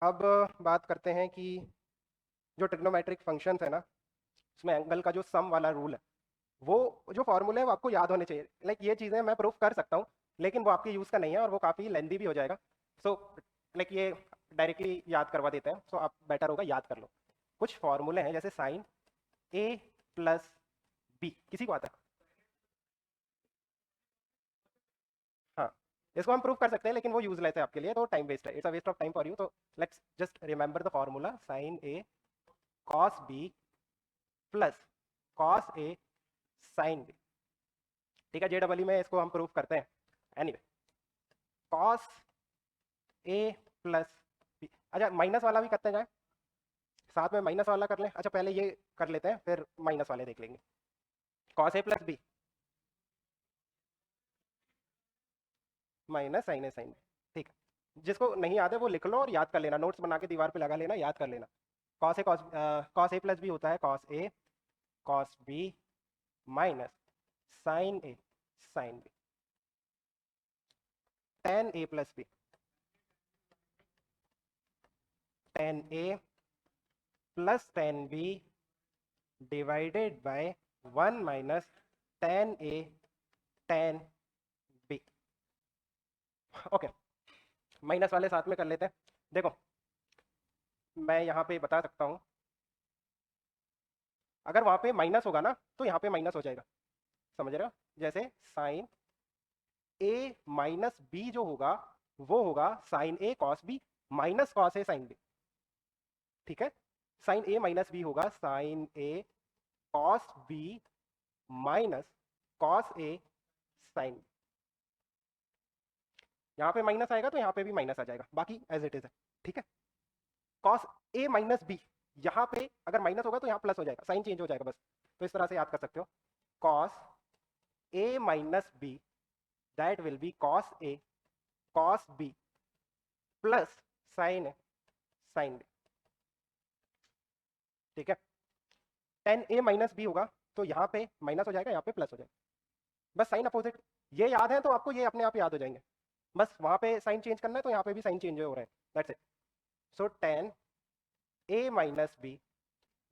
अब बात करते हैं कि जो ट्रिग्नोमेट्रिक फंक्शंस है ना, उसमें एंगल का जो सम वाला रूल है, वो जो फॉर्मूले है वो आपको याद होने चाहिए। लाइक ये चीज़ें मैं प्रूफ कर सकता हूँ, लेकिन वो आपके यूज़ का नहीं है और वो काफ़ी लेंदी भी हो जाएगा। सो लाइक ये डायरेक्टली याद करवा देते हैं, सो आप बेटर होगा याद कर लो। कुछ फॉर्मूले हैं जैसे साइन ए प्लस बी, किसी को आता है? हाँ, इसको हम प्रूव कर सकते हैं, लेकिन वो यूजलेस है आपके लिए, तो टाइम वेस्ट है, it's a waste of time for you. तो let's just remember the formula, sine A cos B plus cos A sine b. ठीक है, जे डबल में इसको हम प्रूव करते हैं। Anyway, cos A plus B, अच्छा माइनस वाला भी करते जाए, साथ में माइनस वाला कर लें। अच्छा पहले ये कर लेते हैं, फिर माइनस वाले देख लेंगे। Cos A plus B minus sine a sine b. ठीक है, जिसको नहीं याद है वो लिख लो और याद कर लेना, नोट्स बना के दीवार पे लगा लेना, याद कर लेना। कॉस ए प्लस बी होता है cos a cos B minus sine a sine b. Tan a plus b, tan a plus tan b divided by one minus tan a tan b. Okay, minus वाले साथ में कर लेते हैं। देखो, मैं यहाँ पे बता सकता हूँ, अगर वहाँ पे माइनस होगा ना तो यहाँ पे माइनस हो जाएगा, समझ रहे हो? जैसे साइन ए माइनस बी जो होगा वो होगा साइन ए कॉस बी माइनस कॉस ए साइन बी। ठीक है, साइन ए माइनस बी होगा साइन ए कॉस बी माइनस कॉस ए साइन बी। यहाँ पे माइनस आएगा तो यहाँ पे भी माइनस आ जाएगा, बाकी एज इट इज है। ठीक है, कॉस ए माइनस बी, यहाँ पे अगर माइनस होगा तो यहाँ प्लस हो जाएगा, साइन चेंज हो जाएगा बस। तो इस तरह से याद कर सकते हो, cos a minus b that will be cos a cos B plus sine a sine b. ठीक है, टेन ए माइनस बी होगा तो यहाँ पे माइनस हो जाएगा, यहाँ पे प्लस हो जाएगा, बस साइन अपोजिट। ये याद है तो आपको ये अपने आप याद हो जाएंगे, बस वहाँ पे साइन चेंज करना है तो यहाँ पे भी साइन चेंज हो रहे हैं, that's it. So tan a minus b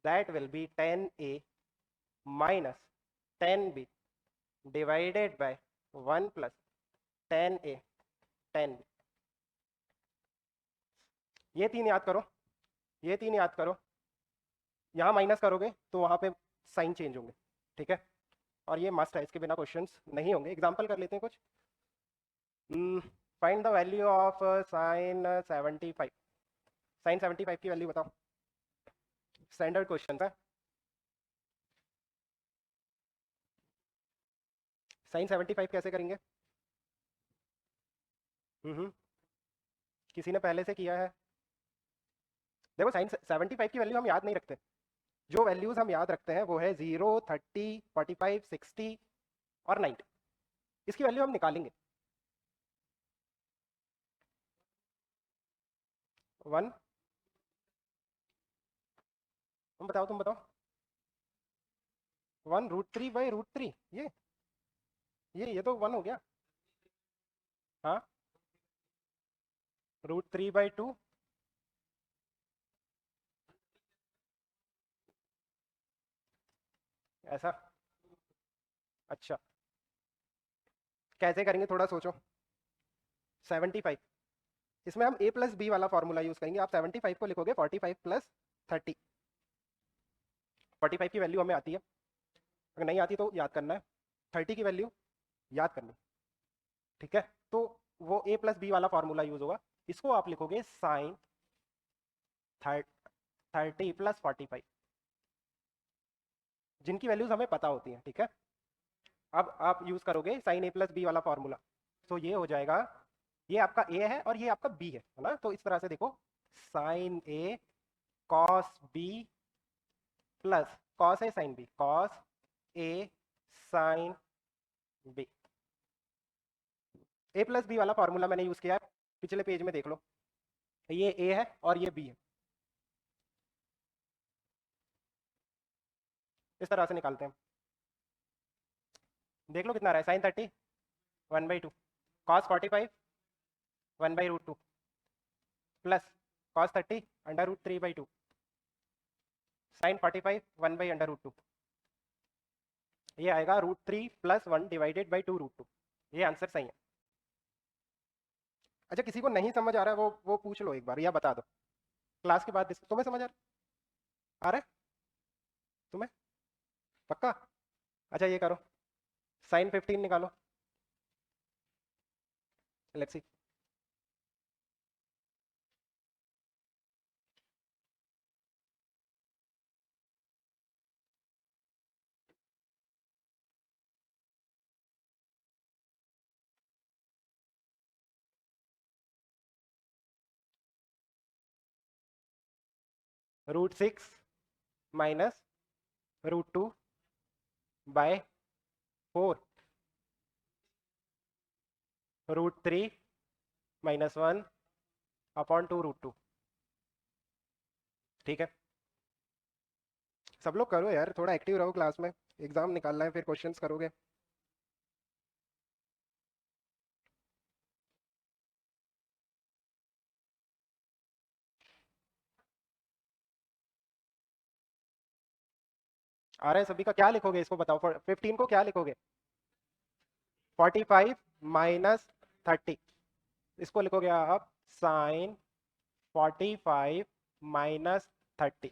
that will be tan a minus tan b divided by one plus tan a tan b. ये तीन याद करो, ये तीन याद करो, यहाँ माइनस करोगे तो वहाँ पे साइन चेंज होंगे। ठीक है, और ये मस्ट है, इसके बिना क्वेश्चंस नहीं होंगे। एग्जांपल कर लेते हैं कुछ। Find the value of sine 75, sine 75 की वैल्यू बताओ। स्टैंडर्ड क्वेश्चन है, साइन 75 कैसे करेंगे? हम्म, किसी ने पहले से किया है? देखो, साइन 75 की वैल्यू हम याद नहीं रखते, जो वैल्यूज हम याद रखते हैं वो है 0, 30, 45, 60 और 90। इसकी वैल्यू हम निकालेंगे। वन, तुम बताओ, तुम बताओ। One root three by root three, ये तो वन हो गया। हाँ, रूट थ्री बाई टू, ऐसा? अच्छा, कैसे करेंगे थोड़ा सोचो। 75, इसमें हम ए प्लस बी वाला फॉर्मूला यूज करेंगे। आप 75 को लिखोगे 45 प्लस 30। 45 की वैल्यू हमें आती है, अगर नहीं आती तो याद करना है। 30 की वैल्यू याद करनी। ठीक है, तो वो ए प्लस बी वाला फॉर्मूला यूज होगा। इसको आप लिखोगे साइन 30 प्लस 45, जिनकी वैल्यूज हमें पता होती हैं। ठीक है, अब आप यूज करोगे साइन ए प्लस बी वाला फॉर्मूला, तो ये हो जाएगा, ये आपका ए है और ये आपका बी है ना? तो इस तरह से देखो, साइन ए कॉस बी प्लस कॉस ए साइन बी, कॉस ए साइन बी। ए प्लस बी वाला फॉर्मूला मैंने यूज किया है, पिछले पेज में देख लो, ये ए है और ये बी है। इस तरह से निकालते हैं, देख लो कितना आ रहा है। Sine 30 1/2, cos 45 1/√2 plus cos 30 under root 3/2, sine 45 1 by under root 2, ये आएगा root 3 plus 1 divided by 2 root 2। ये आंसर सही है। अच्छा किसी को नहीं समझ आ रहा है वो पूछ लो एक बार या बता दो क्लास के बाद। तुम्हें समझ आ रहा है तुम्हें पक्का? अच्छा ये करो, साइन 15 निकालो, let's see. Root 6 minus root 2 by 4, root 3 minus 1 upon 2 root 2। ठीक है, सब लोग करो यार, थोड़ा एक्टिव रहो क्लास में, एग्जाम निकालना है फिर क्वेश्चंस करोगे। आ रहा है सभी का? क्या लिखोगे इसको बताओ, 15 को क्या लिखोगे? 45 माइनस 30, इसको लिखोगे आप साइन 45 माइनस 30।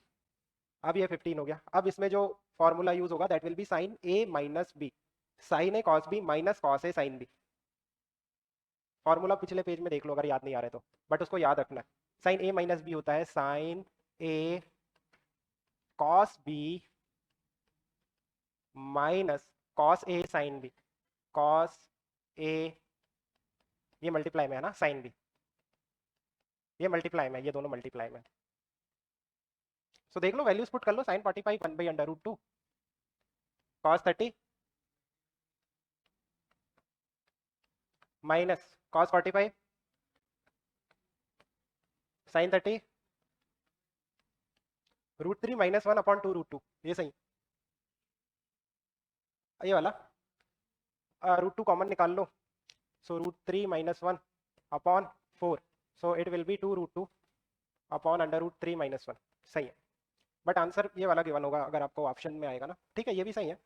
अब ये 15 हो गया। अब इसमें जो फॉर्मूला यूज होगा that will be sine A minus B, sine A cos B minus cos A sine B. Formula पिछले पेज में देख लो अगर याद नहीं आ रहा है तो, बट उसको याद रखना है। साइन ए माइनस बी होता है साइन ए कॉस बी माइनस कॉस ए साइन बी, कॉस ए, ये मल्टीप्लाई में है ना, साइन बी ये मल्टीप्लाई में, ये दोनों मल्टीप्लाई में। सो देख लो, वैल्यूज पुट कर लो, sine 45 1 by under root 2, cos 30 minus cos 45 sine 30 root 3 minus 1 upon 2 root 2। ये सही, ये वाला रूट 2 कॉमन निकाल लो, so root 3 minus 1 upon 4, so it will be 2 root 2 upon under root 3 minus 1। सही है, बट आंसर ये वाला गिवन होगा अगर आपको ऑप्शन में आएगा ना। ठीक है, ये भी सही है,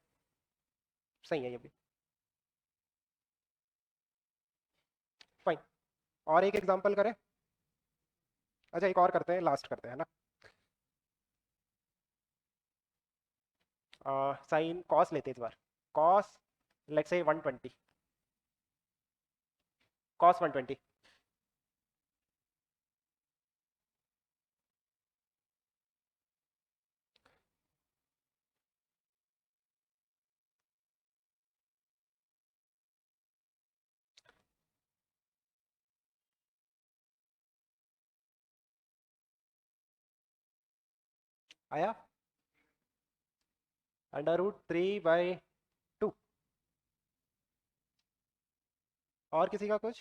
सही है ये भी, फाइन। और एक एग्जांपल करें? अच्छा एक और करते हैं, लास्ट करते हैं ना। साइन कॉस लेते हैं इस बार, कॉस लेट्स से 120, कॉस 120, आया अंडर रूट 3/2। और किसी का कुछ?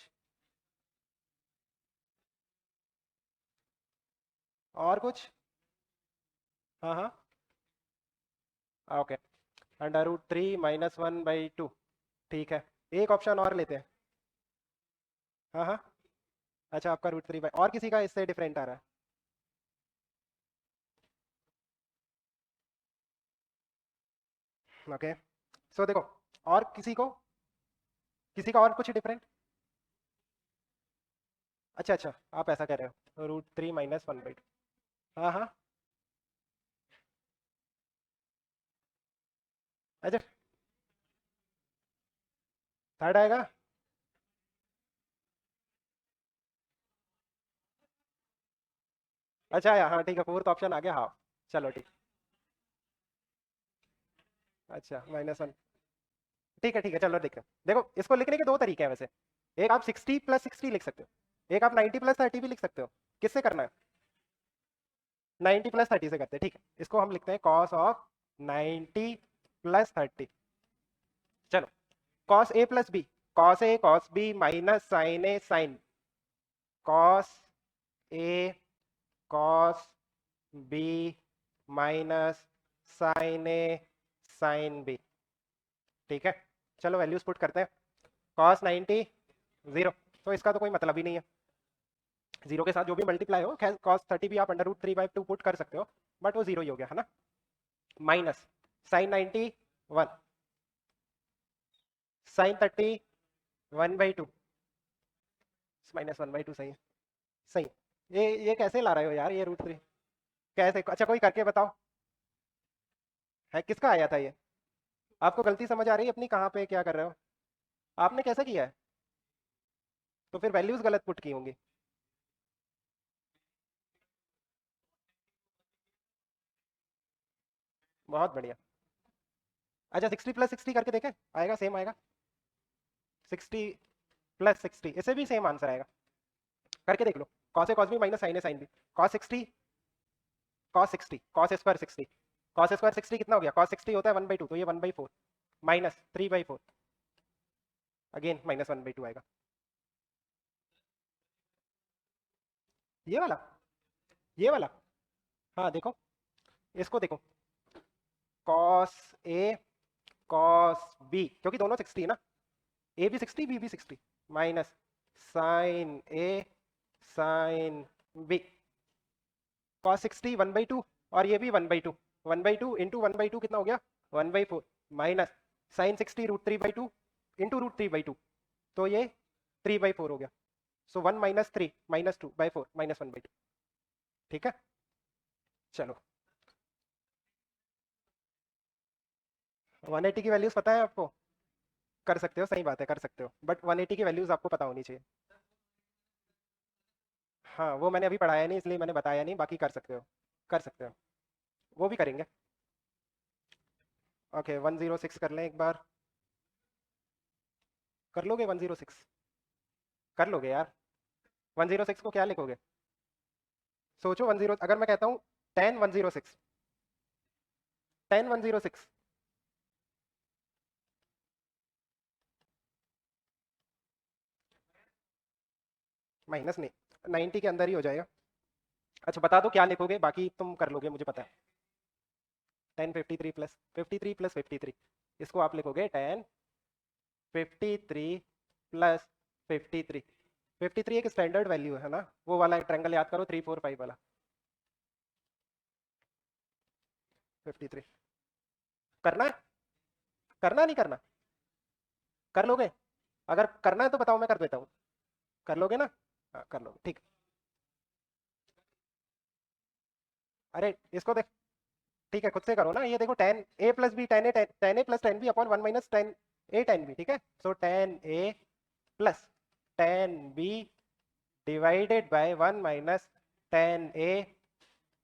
और कुछ? हाँ हाँ, ओके, अंडर रूट 3 माइनस 1/2। ठीक है, एक ऑप्शन और लेते हैं। हाँ हाँ, अच्छा आपका रूट 3 बाई, और किसी का इससे डिफरेंट आ रहा है? ओके, सो देखो, और किसी का और कुछ डिफरेंट? अच्छा अच्छा, आप ऐसा कह रहे हो रूट 3 माइनस 1/2। हाँ हाँ, अच्छा थर्ड आएगा। अच्छा आया, हाँ ठीक है, फोर्थ ऑप्शन आ गया, हाँ चलो ठीक। अच्छा -1, ठीक है चलो देखो, देखो इसको लिखने के दो तरीके हैं वैसे। एक आप 60 प्लस 60 लिख सकते हो, एक आप 90 प्लस 30 भी लिख सकते हो। किससे करना है? 90 प्लस 30 से करते हैं, ठीक है। इसको हम लिखते हैं कॉस ऑफ 90 प्लस 30। चलो, cos A plus B, cos a cos B minus sine a sign, cos a cos B minus sine a sine b. ठीक है, चलो वैल्यूज पुट करते हैं। कॉस 90 0, तो इसका तो कोई मतलब ही नहीं है। जीरो के साथ जो भी मल्टीप्लाई हो, खैर cos 30 भी आप √3/2 पुट कर सकते हो, बट वो जीरो ही हो गया है ना। माइनस साइन 91, साइन 30 1/2, -1/2 सही है। सही। ये कैसे ला रहे हो यार, ये √3 कैसे? अच्छा कोई करके बताओ, है किसका आया था ये? आपको गलती समझ आ रही है अपनी, कहाँ पे क्या कर रहे हो? आपने कैसे किया है? तो फिर वैल्यूज गलत पुट की होंगी। बहुत बढ़िया। अच्छा 60 + 60 करके देखें, आएगा सेम आएगा। 60 + 60, इसे भी सेम आंसर आएगा, करके देख लो। Cos a cos B minus sine a sine b, cos 60 cos square 60, cos square 60 कितना हो गया? cos 60 होता है 1/2, तो ये 1/4 माइनस 3/4, अगेन -1/2 आएगा। ये वाला, ये वाला, हाँ देखो, इसको देखो, cos ए cos बी, क्योंकि दोनों 60 है ना, ए भी 60 बी भी 60, minus sine a sine b, cos 60 1/2, और ये भी 1/2, 1/2 इंटू 1/2 कितना हो गया? 1/4, माइनस साइन 60 √3/2 इंटू √3/2, तो ये 3/4 हो गया। सो 1 - 3 -2/4 -1/2। ठीक है, चलो। 180 की वैल्यूज पता है आपको? कर सकते हो, सही बात है, कर सकते हो, बट 180 की वैल्यूज आपको पता होनी चाहिए। हाँ वो मैंने अभी पढ़ाया नहीं, इसलिए मैंने बताया नहीं, बाकी कर सकते हो, कर सकते हो, वो भी करेंगे। ओके 106 कर लें एक बार, कर लोगे 106? कर लोगे यार? 106 को क्या लिखोगे? सोचो, 10, अगर मैं कहता हूँ 10 106, 10 106, माइनस नहीं, 90 के अंदर ही हो जाएगा। अच्छा बता दो क्या लिखोगे, बाकी तुम कर लोगे मुझे पता है। 10 53 + 53 + 53, इसको आप लिखोगे 10 53 + 53। 53 एक स्टैंडर्ड वैल्यू है ना, वो वाला ट्रायंगल याद करो, 3 4 5 वाला। 53 करना है, करना नहीं करना? कर लोगे? अगर करना है तो बताओ, मैं कर देता हूँ। कर लोगे ना? हाँ कर लोगे, ठीक। अरे इसको देख, ठीक है खुद से करो ना, ये देखो 10 a + b, 10 a + 10b upon 1 - 10 a 10b, ठीक है। सो 10 a + 10b divided by 1 - 10 a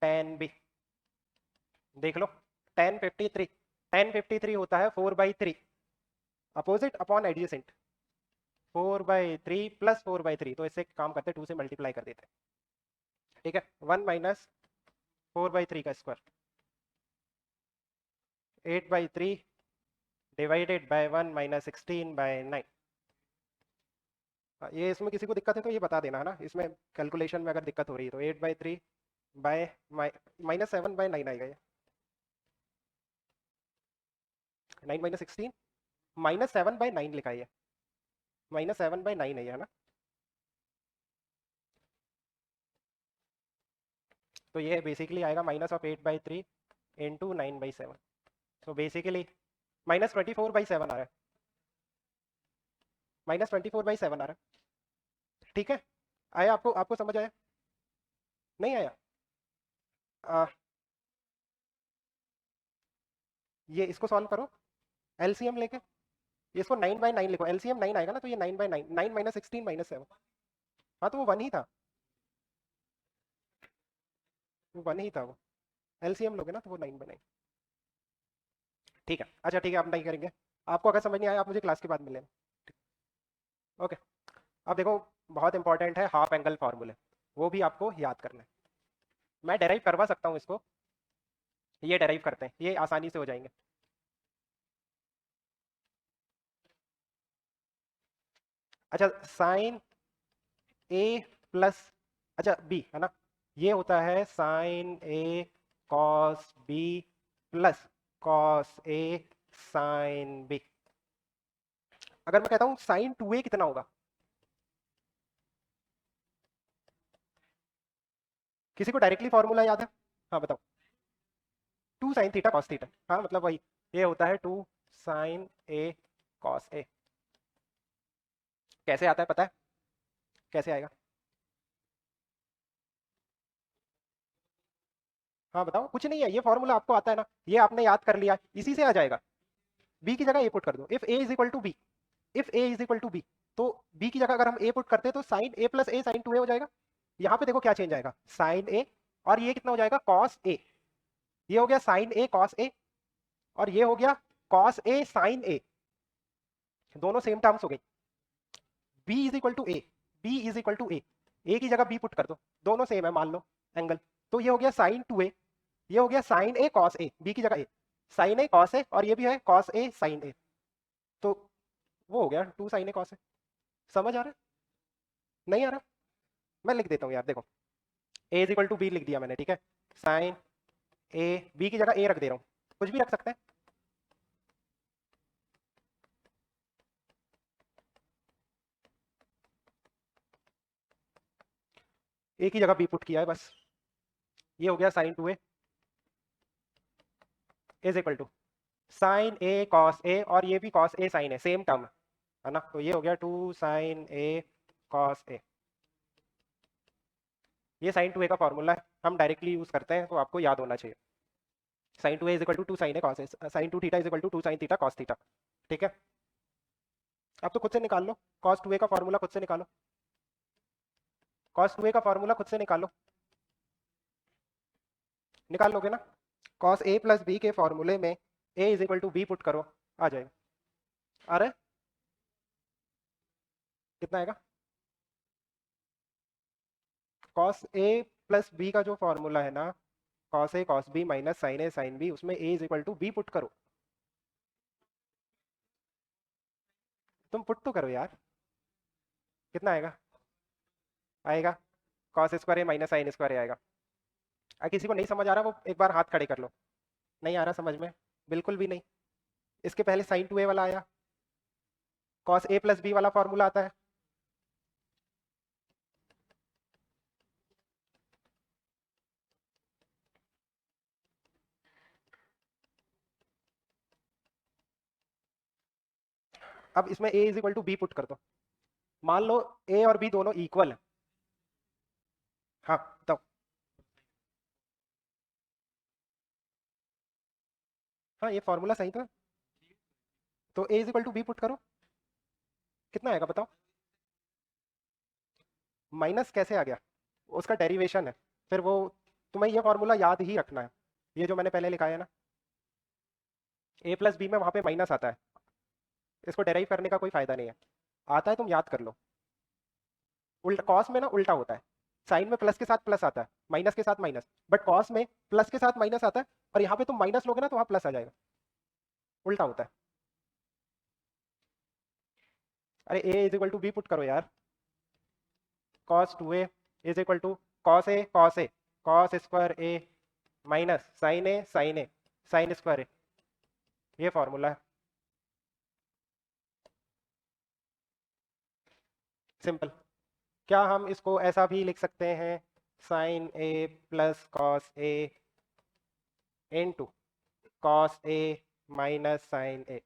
10b। देख लो, 10 53, 10 53 होता है 4/3, अपोजिट अपॉन एडजेसेंट, 4/3 + 4/3, तो इससे काम करते 2 से मल्टीप्लाई कर देते हैं, ठीक है। 1 - 4/3 का स्क्वायर, 8/3 डिवाइडेड बाय 1 - 16/9। ये इसमें किसी को दिक्कत है तो ये बता देना है ना, इसमें कैलकुलेशन में अगर दिक्कत हो रही है तो 8/3 बाय -7/9 आएगा ये, 9 - 16, -7/9 लिखा है ये, -7/9 है ये, है ना। तो ये बेसिकली आएगा -8/3 इंटू 9/7, तो बेसिकली -24/7 आ रहा है, -24/7 आ रहा है, ठीक है। आया आपको? आपको समझ आया? नहीं आया? आ, ये इसको सॉल्व करो, एलसीएम लेके, इसको 9/9 लिखो, एलसीएम 9 आएगा ना, तो ये 9/9, 9 - 16 -7, हाँ तो वो 1 ही था, वो 1 ही था वो, एलसीएम लोगे ना तो वो 9/9। ठीक है, अच्छा ठीक है, आप नहीं करेंगे, आपको अगर समझ नहीं आया आप मुझे क्लास के बाद मिलें। ओके, अब देखो, बहुत इंपॉर्टेंट है हाफ एंगल फार्मूले, वो भी आपको याद करना है। मैं डेराइव करवा सकता हूँ इसको, ये डेराइव करते हैं, ये आसानी से हो जाएंगे। अच्छा साइन ए प्लस, अच्छा बी है ना, ये होता है साइन ए कॉस बी प्लस कॉस ए साइन बी। अगर मैं कहता हूँ साइन 2a कितना होगा? किसी को डायरेक्टली फॉर्मूला याद है? हाँ बताओ। 2 sin थीटा कॉस थीटा, हाँ मतलब वही, ये होता है 2 sin A cos A। कैसे आता है पता है? कैसे आएगा? हाँ बताओ, कुछ नहीं है, ये फॉर्मूला आपको आता है ना, ये आपने याद कर लिया, इसी से आ जाएगा। बी की जगह ए पुट कर दो, if A is equal to B, if A is equal to B, तो बी की जगह अगर हम ए पुट करते हैं तो sine A plus A sine 2A हो जाएगा। यहाँ पे देखो क्या चेंज आएगा, साइन ए, और ये कितना हो जाएगा, कॉस ए। ये हो गया साइन ए कॉस ए, और ये हो गया कॉस ए साइन ए, दोनों सेम टर्म्स हो गई। B is equal to a, b is equal to a की जगह बी पुट कर दो, दोनों सेम है मान लो एंगल, तो ये हो गया साइन 2A, ये हो गया साइन ए कॉस ए, बी की जगह ए, साइन ए कॉस ए, और ये भी है कॉस ए साइन ए, तो वो हो गया 2 sin A cos A। समझ आ रहा है? नहीं आ रहा? मैं लिख देता हूँ यार, देखो ए इज इक्वल टू बी लिख दिया मैंने, ठीक है, साइन ए, बी की जगह ए रख दे रहा हूँ, कुछ भी रख सकते हैं, ए की जगह बी पुट किया है बस। ये हो गया sine 2A is equal to sine A cos a, और ये भी cos A sine a, same term है ना, तो ये हो गया 2 sin A cos A। ये साइन 2A का फॉर्मूला है, हम डायरेक्टली यूज करते हैं, तो आपको याद होना चाहिए। Sine 2A is equal to 2 sin A cos A, sine 2 theta is equal to 2 sin theta cos theta, ठीक है। अब तो खुद से निकाल लो, cos 2A का फॉर्मूला खुद से निकालो, cos 2A का फॉर्मूला खुद से निकालो, निकाल लोगे ना, cos A प्लस बी के फॉर्मूले में A is equal to B put करो, आ जाएगा। अरे कितना आएगा? cos A प्लस बी का जो फॉर्मूला है ना, cos A cos B minus sine A sine B, उसमें A is equal to B put करो। तुम पुट तो करो यार, कितना आएगा? आएगा cos square A minus sine square A आएगा। किसी को नहीं समझ आ रहा वो एक बार हाथ खड़े कर लो, नहीं आ रहा समझ में? बिल्कुल भी नहीं। इसके पहले साइन 2A वाला आया, cos A प्लस बी वाला फॉर्मूला आता है, अब इसमें A is equal to B put कर दो, मान लो A और B दोनों इक्वल है। हाँ तो हाँ ये फॉर्मूला सही था, तो A is equal to B put करो, कितना आएगा बताओ? माइनस कैसे आ गया? उसका डेरिवेशन है, फिर वो तुम्हें ये फॉर्मूला याद ही रखना है, ये जो मैंने पहले लिखा है ना, A प्लस बी में वहां पे माइनस आता है, इसको डेराइव करने का कोई फायदा नहीं है, आता है तुम याद कर लो। उल्टा कॉस में ना उल्टा होता है, साइन में प्लस के साथ प्लस आता है, माइनस के साथ माइनस, बट कॉस में प्लस के साथ माइनस आता है, और यहाँ पे तुम माइनस लोगे ना तो वहाँ प्लस आ जाएगा, उल्टा होता है। अरे A is equal to B put करो यार, cos 2A is equal to cos square A minus sine A sine square A, ये फॉर्मूला है, सिंपल। क्या हम इसको ऐसा भी लिख सकते हैं, sine A plus cos A into cos A minus sine A,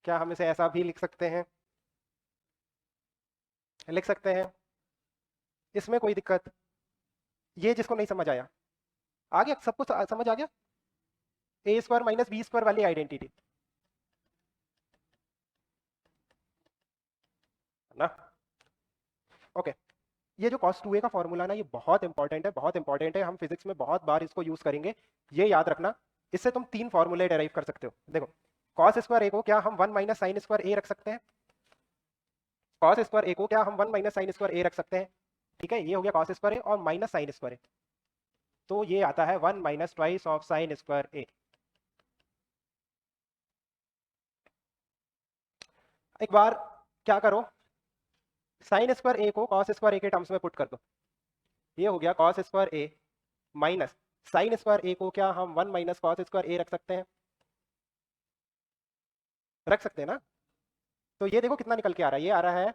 क्या हम इसे ऐसा भी लिख सकते हैं? लिख सकते हैं, इसमें कोई दिक्कत? ये जिसको नहीं समझ आया, आ गया सबको समझ आ गया? A square minus B square वाली आइडेंटिटी ना, ओके। ये जो cos 2A का फॉर्मूला ना, ये बहुत इंपॉर्टेंट है, बहुत इंपॉर्टेंट है, हम फिजिक्स में बहुत बार इसको यूज करेंगे, ये याद रखना। इससे तुम 3 फॉर्मूले डेराइव कर सकते हो, देखो cos स्क्वायर A को क्या हम 1 माइनस साइन स्क्वायर A रख सकते हैं, cos स्क्वायर A को क्या हम 1 माइनस साइन स्क्वायर A रख सकते हैं, ठीक है, ये हो गया cos स्क्वायर A और माइनस साइन स्क्वायर A, तो ये आता है 1 minus twice of sine square A। एक बार क्या करो, साइन स्क्वायर A को cos स्क्वायर A के टर्म्स में पुट कर दो, ये हो गया cos square A minus sine square A को क्या हम 1 माइनस कॉस स्क्वायर A रख सकते हैं? रख सकते हैं ना, तो ये देखो कितना निकल के आ रहा है, ये आ रहा है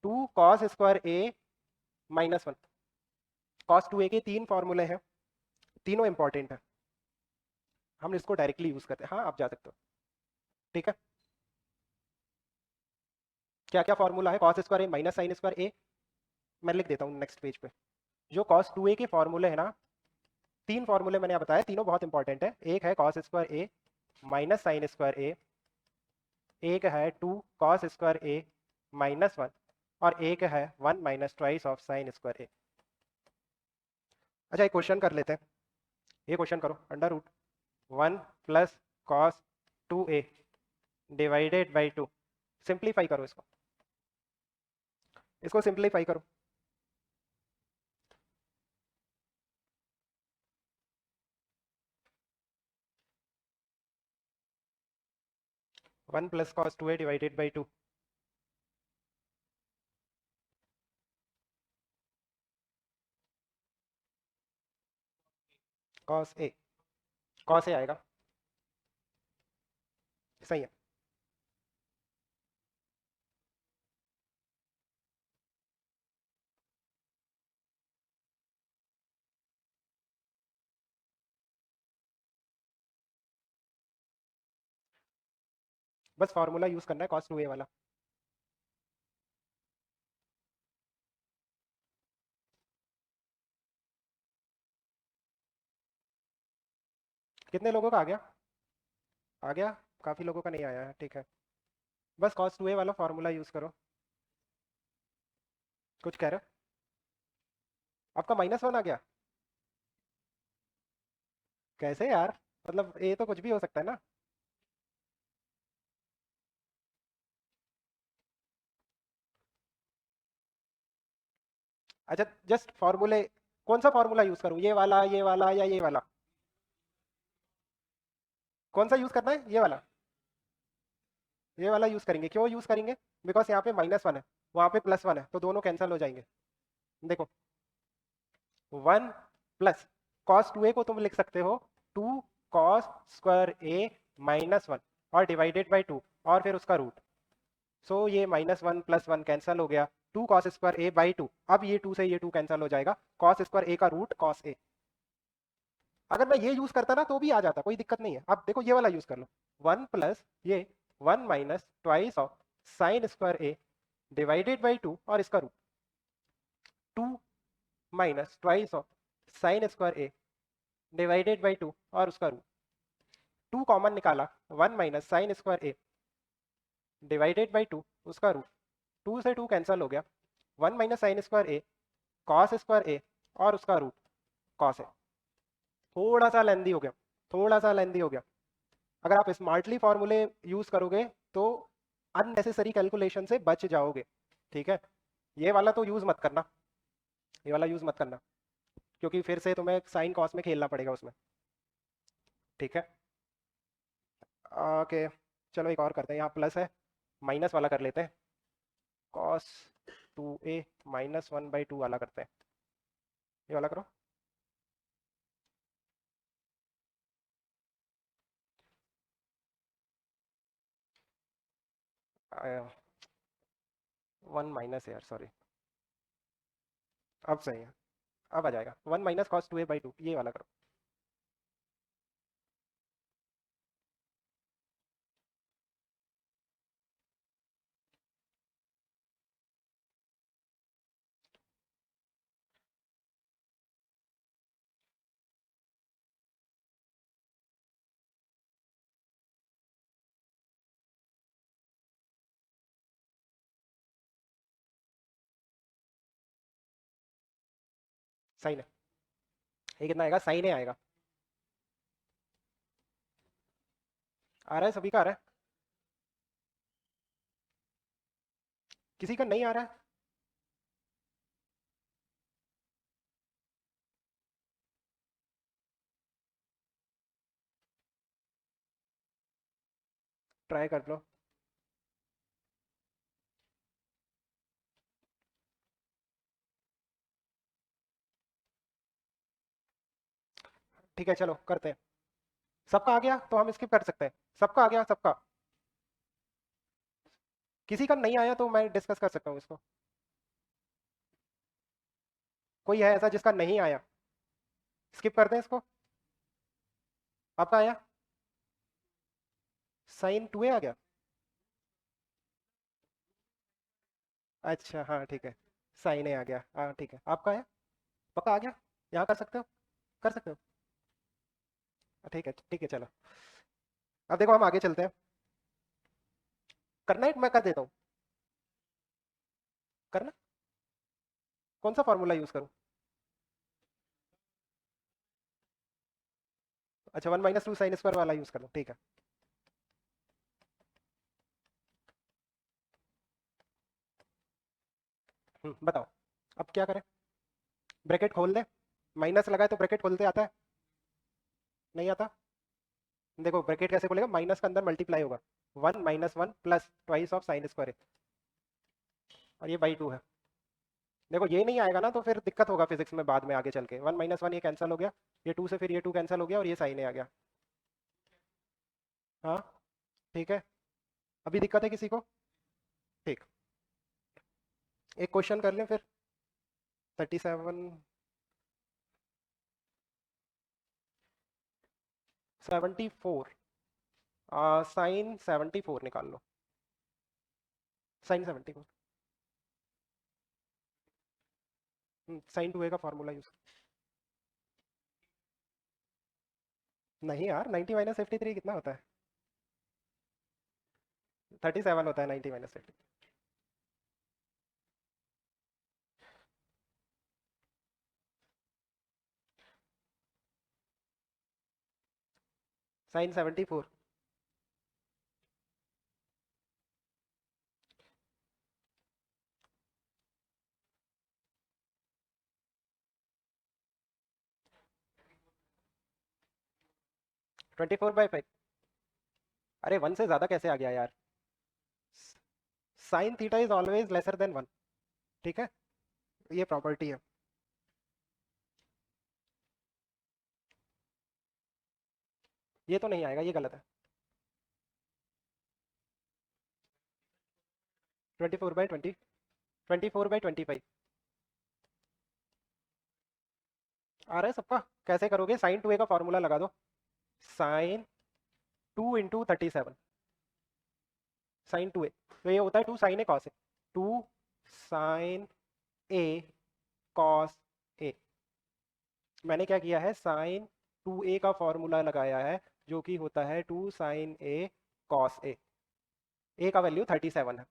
2 cos square A minus 1, cos 2a के 3 फॉर्मूले हैं, तीनों इंपॉर्टेंट है, हम इसको डायरेक्टली यूज करते हैं। हाँ आप जा सकते हो, ठीक है। क्या क्या फॉर्मूला है cos square A minus sine square ए, मैं लिख देता हूँ नेक्स्ट पेज पे। जो cos 2a के फॉर्मूले है ना, तीन फॉर्मूले मैंने बताया, तीनों बहुत इंपॉर्टेंट है। एक है cos square A minus sine square ए, एक है 2 cos स्क्वायर ए माइनस 1, और एक है 1 minus twice of sine square a. अच्छा एक क्वेश्चन कर लेते हैं, ये क्वेश्चन करो, under root 1 plus cos 2a divided by 2, simplify करो इसको, इसको सिंप्लीफाई करो। One plus cos 2a divided by 2, cos a आएगा, सही है। बस फॉर्मूला यूज करना है cos 2a वाला। कितने लोगों का आ गया? आ गया, काफी लोगों का नहीं आया है, ठीक है। बस cos 2a वाला फॉर्मूला यूज करो। कुछ कह रहे हो? आपका -1 आ गया? कैसे यार, मतलब ये तो कुछ भी हो सकता है ना। अच्छा जस्ट फॉर्मूले, कौन सा फॉर्मूला यूज करूं, ये वाला या ये वाला? कौन सा यूज करना है, ये वाला यूज करेंगे। क्यों यूज करेंगे? बिकॉज यहाँ पे -1 है, वहां पे +1 है, तो दोनों कैंसिल हो जाएंगे। देखो 1 प्लस कॉस 2a को तुम लिख सकते हो 2 कॉस स्क्वायर ए -1, और डिवाइडेड बाई 2, और फिर उसका रूट। सो ये -1 + 1 कैंसिल हो गया, 2 कॉस स्क्वायर ए बाई 2। अब ये 2 से ये 2 कैंसिल हो जाएगा, कॉस स्क्वायर ए का रूट कॉस ए। अगर मैं ये यूज करता ना तो भी आ जाता, कोई दिक्कत नहीं है। अब देखो ये वाला यूज कर लो, 1 प्लस ये 1 minus twice of sine square A divided by 2, और इसका root 2 minus twice of sine square A divided by 2, और उसका रूट 2 कॉमन निकाला, 1 minus sine square A divided by 2, उसका रूट 2 से 2 कैंसिल हो गया, 1 माइनस साइन स्क्वायर ए कॉस स्क्वायर ए, और उसका रूट कॉस ए। थोड़ा सा लेंदी हो गया, थोड़ा सा लेंदी हो गया। अगर आप स्मार्टली फॉर्मूले यूज करोगे तो अननेसेसरी कैलकुलेशन से बच जाओगे, ठीक है। ये वाला तो यूज मत करना, ये वाला यूज मत करना, क्योंकि फिर से तुम्हें साइन कॉस में खेलना पड़ेगा उसमें, ठीक है। ओके चलो एक और करते हैं, यहाँ प्लस है, माइनस वाला कर लेते हैं, कॉस 2a -1/2 वाला करते हैं, ये वाला करो। आया, 1 माइनस है यार, सॉरी। अब सही है, अब आ जाएगा 1 माइनस कॉस 2a/2, ये वाला करो। साइन है, ये कितना आएगा, साइन ए आएगा। आ रहा है, सभी का आ रहा है, किसी का नहीं आ रहा है? ट्राई कर लो। ठीक है चलो करते हैं। सबका आ गया तो हम स्किप कर सकते हैं, सबका आ गया सबका। किसी का नहीं आया तो मैं डिस्कस कर सकता हूँ इसको। कोई है ऐसा जिसका नहीं आया? स्किप करते हैं इसको। आपका आया? साइन 2a आ गया। अच्छा हाँ ठीक है, साइन ए आ गया, हाँ ठीक है। आपका आया? पक्का आ गया? यहाँ कर सकते हो? कर सकते हो? ठीक है चलो। अब देखो हम आगे चलते हैं। करना है, मैं कर देता हूँ। करना। कौन सा फॉर्मूला यूज करूँ? अच्छा 1 - 2 sin² वाला यूज कर लो, ठीक है। बताओ अब क्या करें। ब्रैकेट खोल दे। माइनस लगाए तो ब्रैकेट खोलते आता है? नहीं आता। देखो ब्रैकेट कैसे खोलेगा, माइनस का अंदर मल्टीप्लाई होगा। 1 - 1 प्लस ट्वाइस ऑफ sin², और ये बाई 2 है। देखो ये नहीं आएगा ना तो फिर दिक्कत होगा फिजिक्स में बाद में आगे चल के। 1 - 1 ये कैंसिल हो गया, ये 2 से फिर ये 2 कैंसिल हो गया, और ये साइन ए आ गया। हाँ ठीक है। अभी दिक्कत है किसी को? ठीक। एक क्वेश्चन कर लें फिर। 37, 74, sin 74 निकाल लो। sin 74, sin 2a का फॉर्मूला यूज। नहीं यार, 90 - 53 कितना होता है? 37 होता है 90 - 53। sin 74। 24/5। अरे 1 से ज्यादा कैसे आ गया यार? Sine theta is always lesser than 1। ठीक है, ये प्रॉपर्टी है। ये तो नहीं आएगा, ये गलत है। 24/20, 24/25 आ रहा है सबका। कैसे करोगे? sin 2a का फॉर्मूला लगा दो। sin 2 × 37, sin 2a, तो ये होता है 2 sin a cos a, 2 sin a cos a। मैंने क्या किया है, sin 2a का फॉर्मूला लगाया है, जो कि होता है 2 sin a cos a। a का वैल्यू 37 है।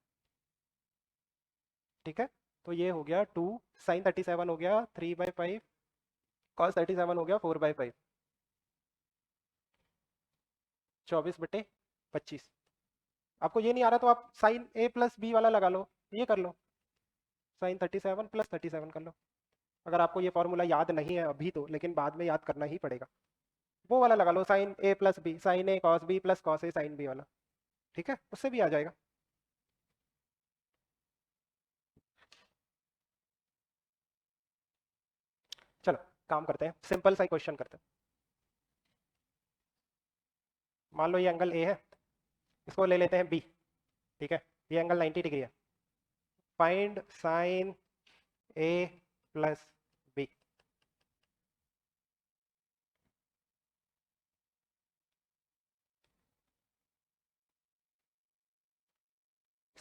ठीक है, तो ये हो गया 2 sin 37 हो गया 3/5, cos 37 हो गया 4/5, 24/25। आपको ये नहीं आ रहा तो आप sin a + b वाला लगा लो, ये कर लो। sin 37 + 37 कर लो। अगर आपको ये फॉर्मूला याद नहीं है अभी तो, लेकिन बाद में याद करना ही पड़ेगा। वो वाला लगा लो, sin a + b, sin a cos b + cos a sin b वाला। ठीक है, उससे भी आ जाएगा। चलो काम करते हैं, सिंपल सा क्वेश्चन करते हैं। मान लो ये एंगल ए है, इसको ले लेते हैं बी। ठीक है, ये एंगल 90 डिग्री है। Find sin a + b।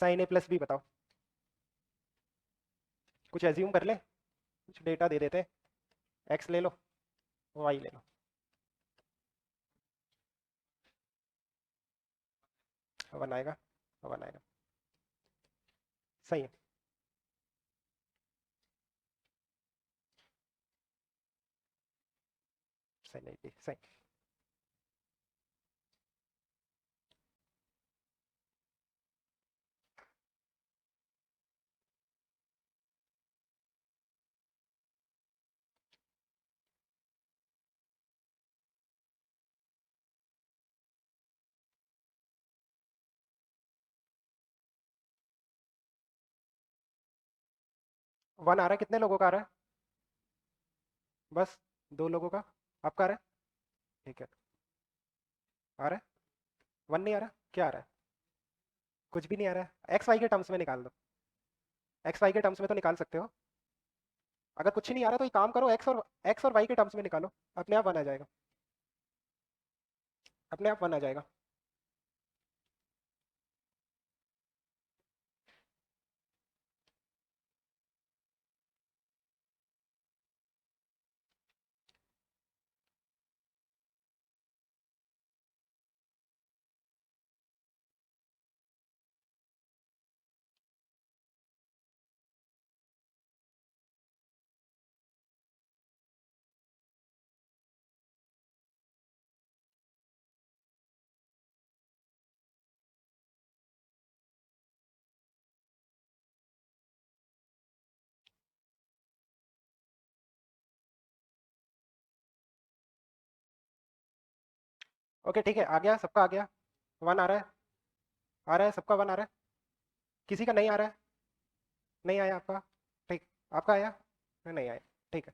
sin a + b बताओ। कुछ एज्यूम कर ले, कुछ डेटा दे देते हैं। एक्स ले लो, वाई ले लो। वन आएगा, वन आएगा। सही है। सही नहीं, सही। 1 आ रहा है, कितने लोगों का आ रहा है? बस 2 लोगों का। आपका आ रहा है? ठीक है, आ रहा है। 1 नहीं आ रहा, क्या आ रहा है? कुछ भी नहीं आ रहा है। एक्स वाई के टर्म्स में निकाल दो। एक्स वाई के टर्म्स में तो निकाल सकते हो। अगर कुछ नहीं आ रहा तो एक काम करो, एक्स और वाई के टर्म्स में निकालो, अपने आप 1 आ जाएगा, अपने आप 1 आ जाएगा। ओके ठीक है, आ गया सबका, आ गया 1 आ रहा है, आ रहा है सबका 1 आ रहा है, किसी का नहीं आ रहा है, नहीं आया आपका, ठीक, आपका आया, नहीं आया, ठीक है।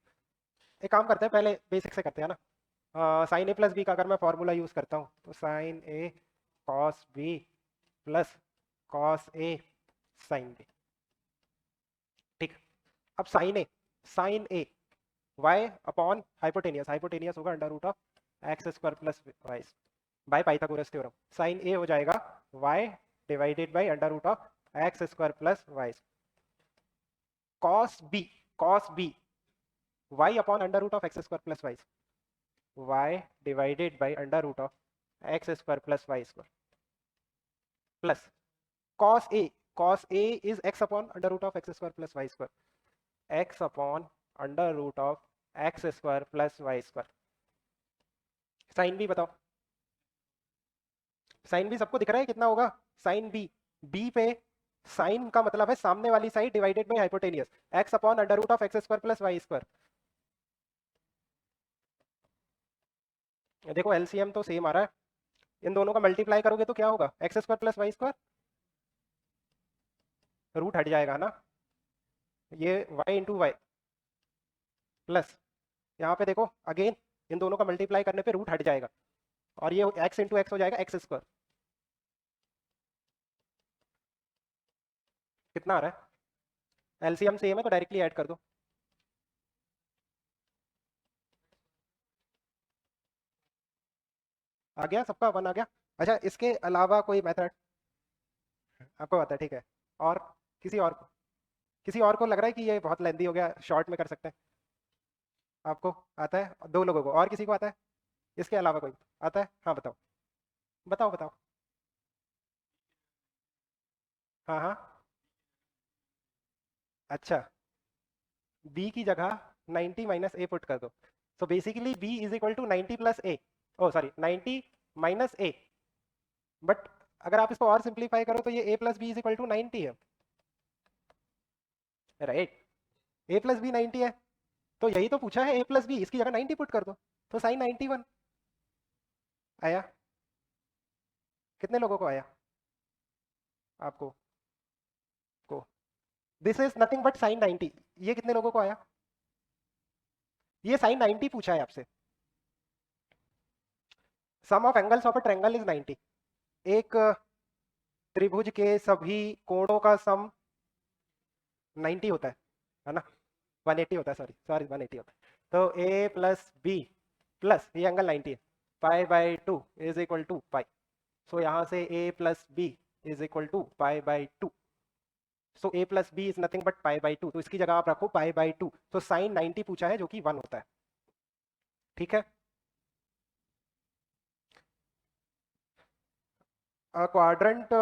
एक काम करते हैं, पहले बेसिक से करते हैं ना। साइन ए प्लस बी का अगर मैं फॉर्मूला यूज़ करता हूँ तो साइन ए कॉस बी प्लस कॉस ए साइन बी, ठीक। अब sine a y upon hypotenuse, hypotenuse होगा under root of x square plus y by Pythagoras theorem. Sine a हो जाएगा y divided by under root of x square plus y. Cos b y upon under root of x square plus y, y divided by under root of x square plus Y square plus cos A is X upon under root of x square plus Y square, X upon under root of x square plus Y square. Sine B बताओ, sine B सबको दिख रहा है कितना होगा, sine B, B पे sine का मतलब है सामने वाली side divided by hypotenuse, X upon under root of x square plus Y square. देखो एलसीएम तो सेम आ रहा है, इन दोनों का मल्टीप्लाई करोगे तो क्या होगा, X square plus Y square, root हट जाएगा ना, ये वाई इंटू वाई प्लस यहाँ पे देखो अगेन इन दोनों का मल्टीप्लाई करने पे रूट हट जाएगा, और ये एक्स इंटू एक्स हो जाएगा एक्स स्क्वायर। कितना आ रहा है, एलसीएम सेम है तो डायरेक्टली ऐड कर दो। आ गया सबका 1 आ गया। अच्छा इसके अलावा कोई मेथड आपको आता है, ठीक है, और किसी और को, किसी और को लग रहा है कि ये बहुत लेंदी हो गया, शॉर्ट में कर सकते हैं, आपको आता है, 2 लोगों को, और किसी को आता है इसके अलावा कोई आता है, हाँ बताओ, बताओ बताओ। हाँ हाँ, अच्छा, b की जगह 90 माइनस ए पुट कर दो, so basically b is equal to 90 plus A, oh sorry 90 minus A, but अगर आप इसको और सिंप्लीफाई करो तो ये a plus B is equal to 90 है, राइट, a प्लस बी 90 है, तो यही तो पूछा है, a प्लस बी, इसकी जगह 90 पुट कर दो, तो साइन 91 आया। कितने लोगों को आया, आपको को, this is nothing but sine 90, ये कितने लोगों को आया, ये साइन 90 पूछा है आपसे। Sum of angles of a triangle is 90, एक त्रिभुज के सभी कोणों का सम 90 होता है ना, 180 होता है, सॉरी सॉरी 180 होता है, तो a प्लस बी प्लस ये एंगल 90 है, pi by 2 is equal to pi, so यहाँ से a plus B is equal to pi by 2, so a plus B is nothing but pi by 2, तो इसकी जगह आप रखो पाई बाई 2, तो साइन 90 पूछा है जो कि 1 होता है, ठीक है। क्वाड्रेंट,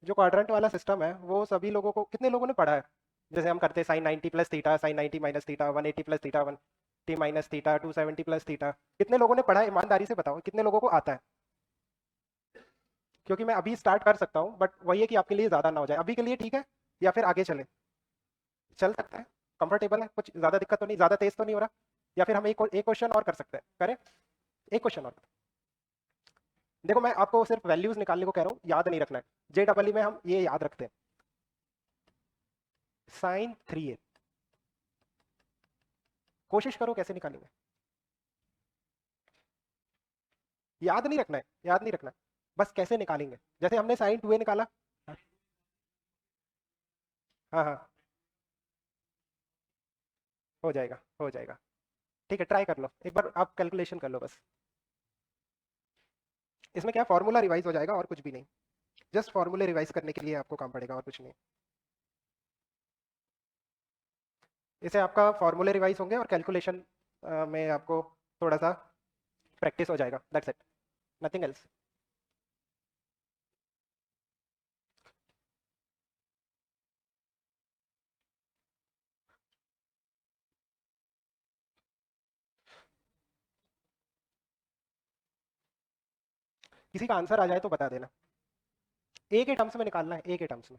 जो क्वाड्रेंट वाला सिस्टम है वो सभी लोगों को, कितने लोगों ने पढ़ा है, जैसे हम करते हैं sine 90 plus theta, sine 90 minus theta, 180 plus theta, 1 minus theta, 270 plus theta, कितने लोगों ने पढ़ा है, ईमानदारी से बताओ कितने लोगों को आता है, क्योंकि मैं अभी स्टार्ट कर सकता हूँ बट वही है कि आपके लिए ज़्यादा ना हो जाए, अभी के लिए ठीक है, या फिर आगे चले, चल सकता है, कंफर्टेबल है, कुछ ज़्यादा दिक्कत तो नहीं, ज़्यादा तेज तो नहीं हो रहा, या फिर हम एक क्वेश्चन और कर सकते हैं, करें एक क्वेश्चन और। देखो मैं आपको सिर्फ वैल्यूज निकालने को कह रहा हूँ, याद नहीं रखना है, जे डबल ई में हम ये याद रखते हैं, साइन 3a, कोशिश करो कैसे निकालेंगे, याद नहीं रखना है, याद नहीं रखना है, बस कैसे निकालेंगे, जैसे हमने साइन 2a निकाला, हाँ हाँ हो जाएगा, हो जाएगा। ठीक है, ट्राई कर लो एक बार, आप कैलकुलेशन कर लो बस। इसमें क्या फॉर्मूला रिवाइज हो जाएगा और कुछ भी नहीं, जस्ट फॉर्मूले रिवाइज करने के लिए आपको काम पड़ेगा और कुछ नहीं। इसे आपका फॉर्मूले रिवाइज होंगे और कैलकुलेशन में आपको थोड़ा सा प्रैक्टिस हो जाएगा, दैट्स इट, नथिंग एल्स। किसी का आंसर आ जाए तो बता देना, ए के टर्म्स में निकालना है, ए के टर्म्स में।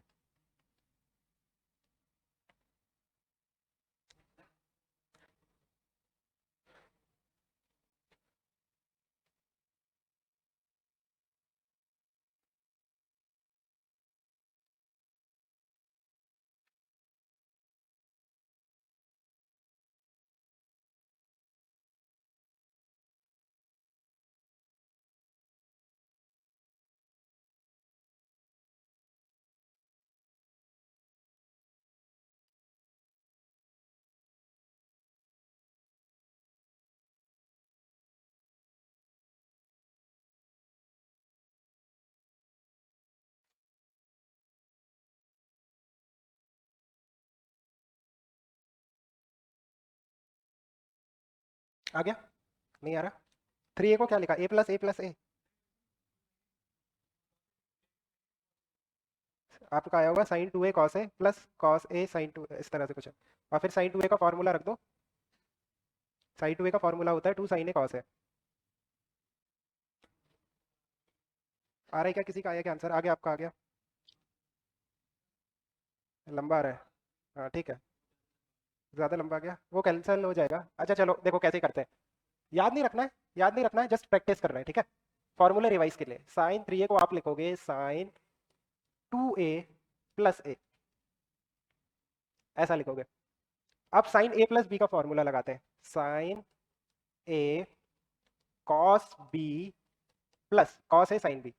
आ गया? नहीं आ रहा? 3a को क्या लिखा, a प्लस ए। आपका आया होगा sign 2a cos A plus cos A sign 2, इस तरह से कुछ है। और फिर साइन 2a का फॉर्मूला रख दो, साइन 2a का फॉर्मूला होता है 2 साइन ए कॉस है। आ रहा है क्या, किसी का आया क्या आंसर? आ गया, आपका आ गया? लंबा आ रहा है? हाँ ठीक है, ज़्यादा लंबा आ गया, वो कैंसिल हो जाएगा। अच्छा चलो देखो कैसे करते हैं, याद नहीं रखना है, याद नहीं रखना है, जस्ट प्रैक्टिस करना है, ठीक है। फॉर्मूला रिवाइज के लिए साइन 3a को आप लिखोगे साइन 2a प्लस ए, ऐसा लिखोगे। अब साइन a प्लस बी का फॉर्मूला लगाते हैं, साइन ए कॉस बी प्लस कॉस ए साइन बी।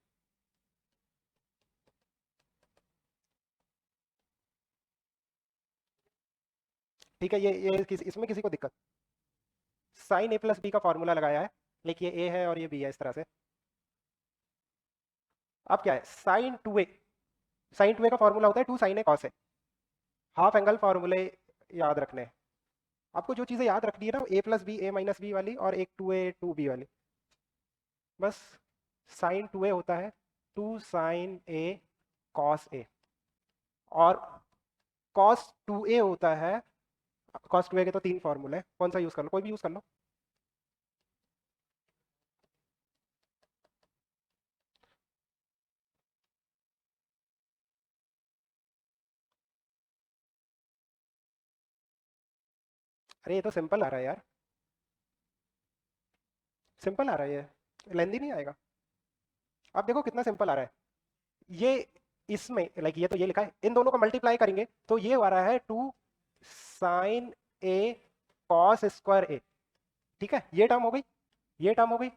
ठीक है, इसमें किसी को दिक्कत? साइन ए प्लस बी का फॉर्मूला लगाया है, देखिए ए है और ये बी है, इस तरह से। अब क्या है, साइन टू ए का फॉर्मूला होता है 2 साइन ए कॉस ए। हाफ एंगल फॉर्मूले याद रखने हैं आपको, जो चीज़ें याद रखनी है ना, ए प्लस बी, ए माइनस बी वाली, और एक 2a 2b वाली, बस। साइन 2a होता है 2 साइन ए कॉस ए, और कॉस 2a होता है, कॉस 2a के तो 3 फॉर्मूले हैं, कौन सा यूज़ कर लो, कोई भी यूज़ कर लो। अरे ये तो सिंपल आ रहा है यार, सिंपल आ रहा है, ये लेंदी नहीं आएगा। आप देखो कितना सिंपल आ रहा है ये। इसमें लाइक ये तो ये लिखा है, इन दोनों को मल्टीप्लाई करेंगे तो ये आ रहा है 2 साइन ए कॉस स्क्वायर ए। ठीक है, ये टर्म हो गई, ये टर्म हो गई,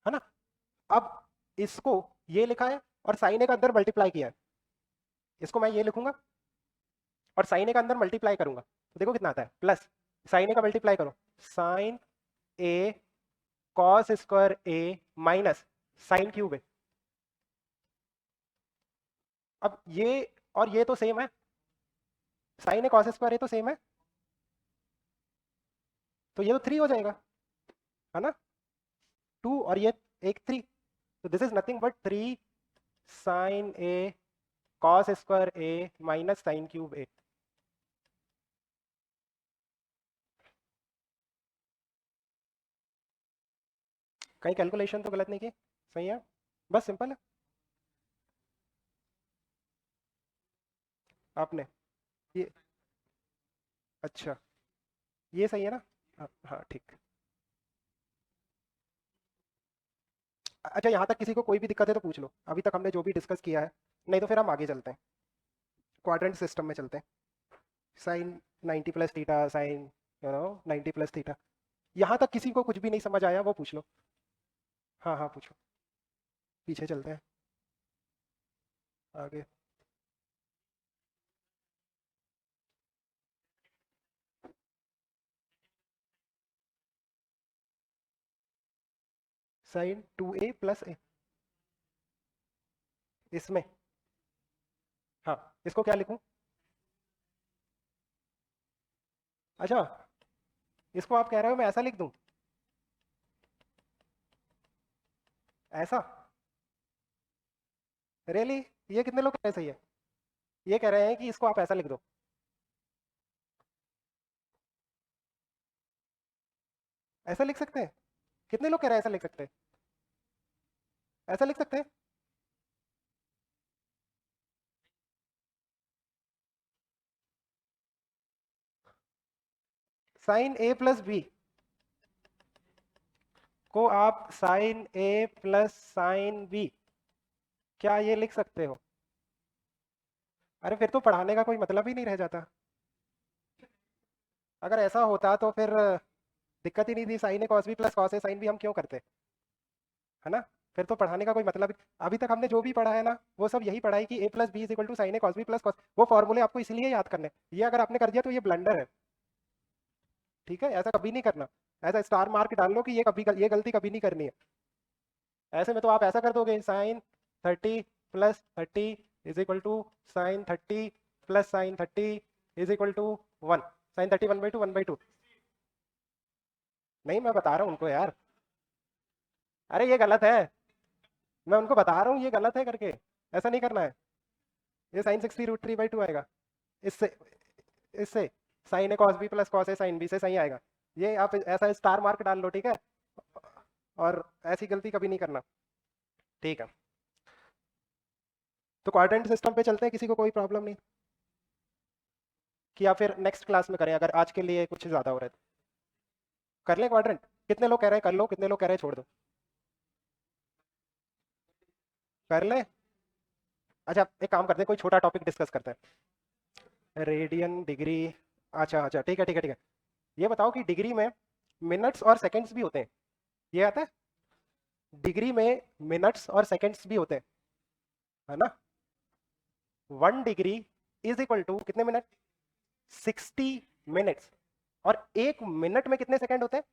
है ना। अब इसको ये लिखा है और साइन ए का अंदर मल्टीप्लाई किया है, इसको मैं ये लिखूंगा और साइन ए का अंदर मल्टीप्लाई करूंगा, तो देखो कितना आता है, प्लस साइन ए का मल्टीप्लाई करो, sign A cos square A minus sine cube ए। अब ये और ये तो सेम है, साइन ए कॉस स्क्वायर ए तो सेम है, तो ये तो 3 हो जाएगा, है ना। 2 और ये एक 3, तो this is nothing but 3 sine A cos square A minus sine cube A. कहीं कैलकुलेशन तो गलत नहीं की? सही है, बस सिंपल है। आपने ये, अच्छा ये सही है ना? हाँ हाँ, ठीक। अच्छा, यहाँ तक किसी को कोई भी दिक्कत है तो पूछ लो, अभी तक हमने जो भी डिस्कस किया है, नहीं तो फिर हम आगे चलते हैं, क्वाड्रेंट सिस्टम में चलते हैं। Sine 90 plus theta, sine 90 plus theta, यहाँ तक किसी को कुछ भी नहीं समझ आया वो पूछ लो। हाँ हाँ पूछो, पीछे चलते हैं आगे। साइन 2a प्लस ए, इसमें हाँ इसको क्या लिखूं? अच्छा, इसको आप कह रहे हो मैं ऐसा लिख दूं? ऐसा? रियली? ये कितने लोग कह रहे हैं सही है? ये कह रहे हैं कि इसको आप ऐसा लिख दो। ऐसा लिख सकते हैं? कितने लोग कह रहे हैं ऐसा लिख सकते हैं? ऐसा लिख सकते हैं? साइन ए प्लस बी को आप sign A plus sine B, क्या ये लिख सकते हो? अरे फिर तो पढ़ाने का कोई मतलब ही नहीं रह जाता। अगर ऐसा होता तो फिर दिक्कत ही नहीं थी, साइन ए कॉस बी प्लस कॉस ए साइन बी हम क्यों करते, है ना? फिर तो पढ़ाने का कोई मतलब ही, अभी तक हमने जो भी पढ़ा है ना वो सब यही पढ़ा है कि A plus B is equal to sine A cos B plus cos, वो फॉर्मूले आपको इसलिए याद करने, ये अगर आपने कर दिया तो ये ब्लंडर है। ठीक है, ऐसा कभी नहीं करना। ऐसा स्टार मार्क डाल लो कि ये गलती कभी नहीं करनी है। ऐसे में तो आप ऐसा कर दोगे, sine 30 plus 30 is equal to sine 30 plus sine 30 is equal to 1, sine 30 1/2 1/2। नहीं, मैं बता रहा हूँ उनको यार। अरे ये गलत है, मैं उनको बता रहा हूँ ये गलत है करके, ऐसा नहीं करना है। ये साइन 60√3/2 आएगा। इससे इससे साइन ए कॉस बी प्लस कॉस ए साइन बी से सही आएगा। ये आप ऐसा स्टार मार्क डाल लो, ठीक है? और ऐसी गलती कभी नहीं करना, ठीक है? तो क्वाड्रेंट सिस्टम पे चलते हैं, किसी को कोई प्रॉब्लम नहीं? कि या फिर नेक्स्ट क्लास में करें, अगर आज के लिए कुछ ज़्यादा हो रहा है तो? कर लें क्वाड्रेंट? कितने लोग कह रहे हैं कर लो, कितने लोग कह रहे हैं छोड़ दो? कर लें? अच्छा एक काम करते हैं, कोई छोटा टॉपिक डिस्कस करते हैं, रेडियन डिग्री। अच्छा अच्छा, ठीक है ठीक है ठीक है। ये बताओ कि डिग्री में मिनट्स और सेकंड्स भी होते हैं, ये आता है? डिग्री में मिनट्स और सेकंड्स भी होते हैं, है ना? 1 डिग्री इज इक्वल टू कितने मिनट? 60 मिनट्स। और 1 मिनट में कितने सेकंड होते हैं?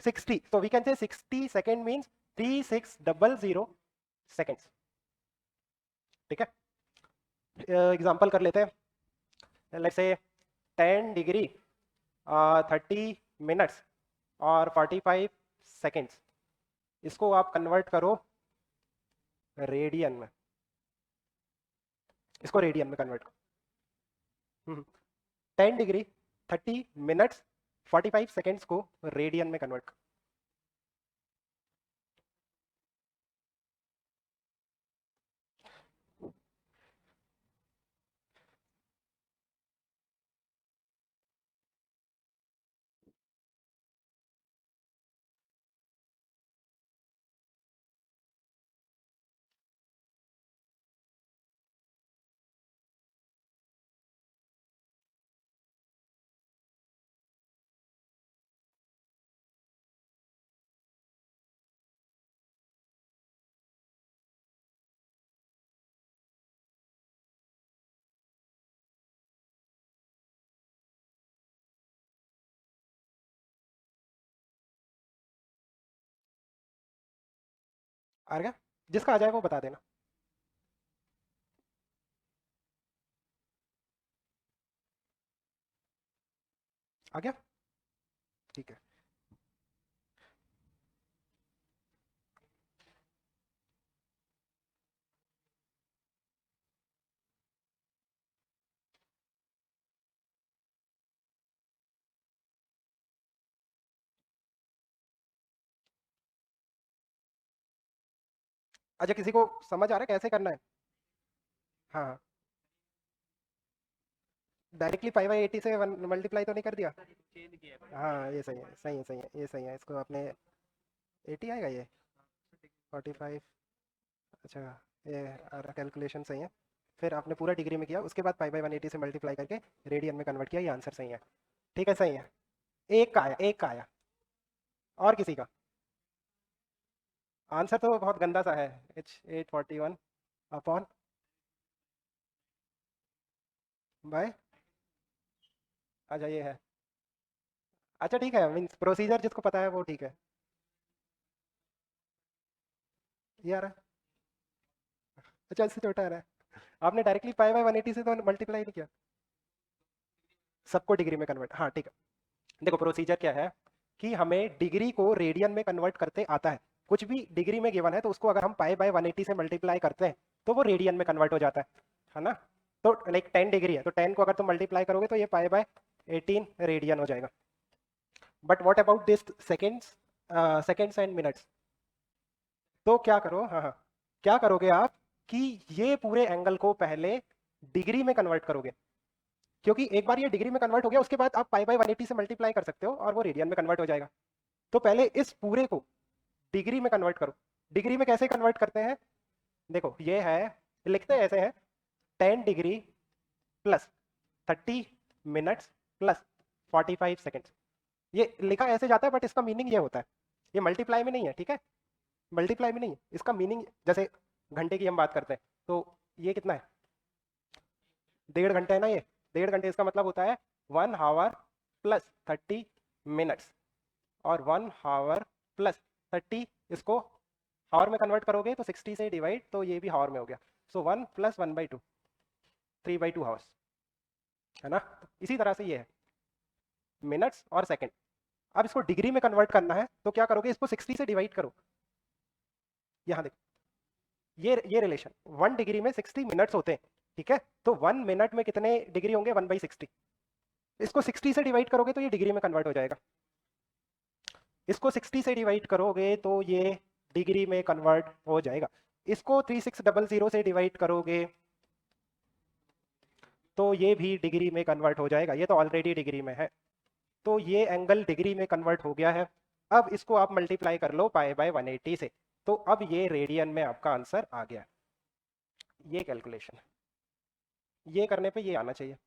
60, तो we can say 60 second means 3600 seconds. ठीक है, एग्जाम्पल कर लेते हैं, लेट्स से 10 डिग्री 30 मिनट्स और 45 सेकंड्स, इसको आप कन्वर्ट करो रेडियन में, इसको रेडियन में कन्वर्ट करो। 10 डिग्री 30 मिनट्स 45 सेकंड्स को रेडियन में कन्वर्ट करो। आ गया? जिसका आ जाए वो बता देना। आ गया? ठीक है। अच्छा, किसी को समझ आ रहा है कैसे करना है? हाँ हाँ, डायरेक्टली 5/80 से मल्टीप्लाई तो नहीं कर दिया? हाँ ये सही है सही है सही है, ये सही है, इसको आपने 80 आएगा ये 45। अच्छा, ये कैलकुलेशन सही है। फिर आपने पूरा डिग्री में किया, उसके बाद पाई/180 से मल्टीप्लाई करके रेडियन में कन्वर्ट किया, ये आंसर सही है। ठीक है सही है। एक का आया, एक का आया। और किसी का? आंसर तो बहुत गंदा सा है, H841 अपॉन बाय। अच्छा ये है। अच्छा ठीक है, मीन्स प्रोसीजर जिसको पता है वो ठीक है। ये आ रहा है, अच्छा इससे छोटा आ रहा है। आपने डायरेक्टली पाई बाय 180 से तो मल्टीप्लाई नहीं किया, सबको डिग्री में कन्वर्ट, हाँ ठीक है। देखो प्रोसीजर क्या है कि हमें डिग्री को रेडियन में कन्वर्ट करते आता है। कुछ भी डिग्री में गिवन है तो उसको अगर हम पाई बाय 180 से मल्टीप्लाई करते हैं तो वो रेडियन में कन्वर्ट हो जाता है ना। तो लाइक 10 डिग्री है तो 10 को अगर तुम मल्टीप्लाई करोगे तो ये पाई बाय 18 रेडियन हो जाएगा। But what about this seconds, seconds and minutes, तो क्या करो, हाँ हाँ, क्या करोगे आप कि ये पूरे एंगल को पहले डिग्री में कन्वर्ट करोगे, क्योंकि एक बार ये डिग्री में कन्वर्ट हो गया उसके बाद आप पाई बाय 180 से मल्टीप्लाई कर सकते हो और वो रेडियन में कन्वर्ट हो जाएगा। तो पहले इस पूरे को डिग्री में कन्वर्ट करो। डिग्री में कैसे कन्वर्ट करते हैं, देखो ये है, लिखते हैं ऐसे हैं, 10 degree plus 30 minutes plus 45 seconds. ये लिखा ऐसे जाता है बट इसका मीनिंग ये होता है, ये मल्टीप्लाई में नहीं है, ठीक है, मल्टीप्लाई में नहीं है, इसका मीनिंग जैसे घंटे की हम बात करते हैं तो ये कितना है, 1.5 घंटे है ना, ये 1.5 घंटे, इसका मतलब होता है 1 आवर प्लस 30 मिनट्स, और 1 आवर प्लस 30, इसको हावर में कन्वर्ट करोगे तो 60 से डिवाइड, तो ये भी हावर में हो गया। सो 1 प्लस 1/2, 3/2 हावर्स, है ना। इसी तरह से ये है मिनट्स और सेकंड। अब इसको डिग्री में कन्वर्ट करना है तो क्या करोगे, इसको 60 से डिवाइड करो। यहाँ देखो ये रिलेशन, 1 डिग्री में 60 मिनट्स होते हैं, ठीक है, तो 1 मिनट में कितने डिग्री होंगे, 1/60। इसको 60 से डिवाइड करोगे तो ये डिग्री में कन्वर्ट हो जाएगा। इसको 60 से डिवाइड करोगे तो ये डिग्री में कन्वर्ट हो जाएगा। इसको 3600 से डिवाइड करोगे तो ये भी डिग्री में कन्वर्ट हो जाएगा, ये तो ऑलरेडी डिग्री में है। तो ये एंगल डिग्री में कन्वर्ट हो गया है। अब इसको आप मल्टीप्लाई कर लो पाई बाय 180 से, तो अब ये रेडियन में आपका आंसर आ गया। ये कैलकुलेशन है, ये करने पे ये आना चाहिए।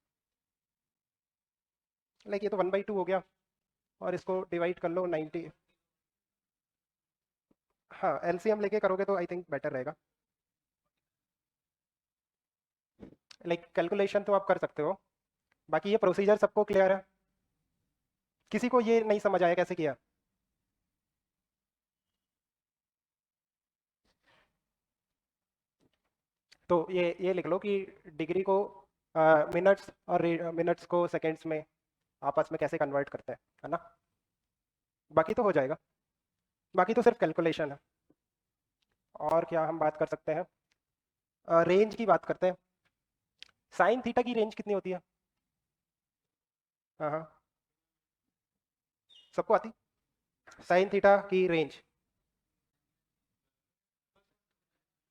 लाइक ये तो 1/2 हो गया, और इसको डिवाइड कर लो 90। हाँ एलसीएम लेके करोगे तो आई थिंक बेटर रहेगा। लाइक कैलकुलेशन तो आप कर सकते हो, बाकी ये प्रोसीजर सबको क्लियर है, किसी को ये नहीं समझ आया कैसे किया। तो ये लिख लो कि डिग्री को मिनट्स और मिनट्स को सेकेंड्स में आपस में कैसे कन्वर्ट करते हैं, है ना। बाकी तो हो जाएगा, बाकी तो सिर्फ कैलकुलेशन है। और क्या हम बात कर सकते हैं, रेंज की बात करते हैं। साइन थीटा की रेंज कितनी होती है, हाँ हाँ, सबको आती, साइन थीटा की रेंज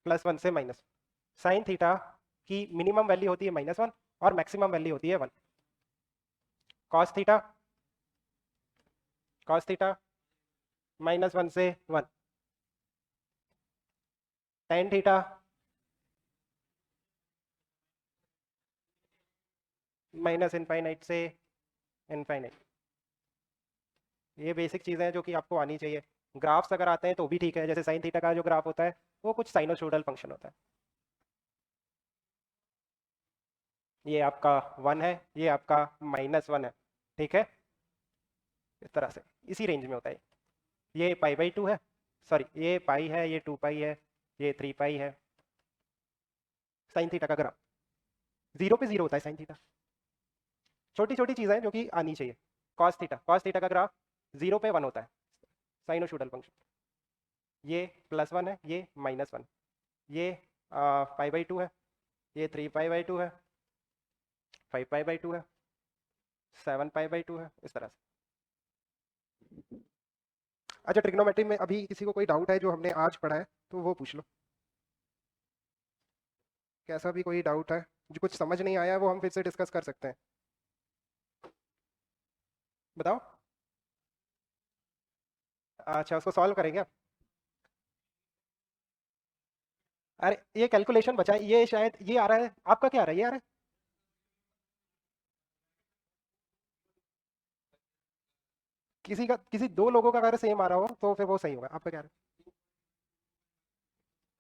+1 से माइनस, साइन थीटा की मिनिमम वैल्यू होती है -1 और मैक्सिमम वैल्यू होती है 1। कॉस थीटा, कॉस थीटा -1 से 1, टेन थीटा -इनफाइनाइट से इनफाइनाइट। ये बेसिक चीज़ें हैं जो कि आपको आनी चाहिए। ग्राफ्स अगर आते हैं तो भी ठीक है, जैसे साइन थीटा का जो ग्राफ होता है वो कुछ साइनोसोडल फंक्शन होता है। ये आपका 1 है, ये आपका -1 है, ठीक है, इस तरह से इसी रेंज में होता है। ये π/2 है, सॉरी ये पाई है, ये 2 पाई है, ये 3 पाई है। साइन थीटा का ग्राफ 0 पे 0 होता है साइन थीटा। छोटी छोटी चीज़ें जो कि आनी चाहिए। कॉस थीटा, कॉस थीटा का ग्राफ 0 पे 1 होता है, साइनोसोडल फंक्शन। ये +1 है, ये -1, ये π/2 है, ये 3 π/2 है, 5 π/2 है, 7 π/2 है, इस तरह से। अच्छा ट्रिग्नोमेट्री में अभी किसी को कोई डाउट है जो हमने आज पढ़ा है तो वो पूछ लो, कैसा भी कोई डाउट है जो कुछ समझ नहीं आया वो हम फिर से डिस्कस कर सकते हैं, बताओ। अच्छा उसको सॉल्व करेंगे आप। अरे ये कैलकुलेशन बचा है, ये शायद ये आ रहा है, आपका क्या आ रहा है, ये आ रहा है, किसी का, किसी दो लोगों का अगर सेम आ रहा हो तो फिर वो सही होगा। आपका क्या आ रहा है,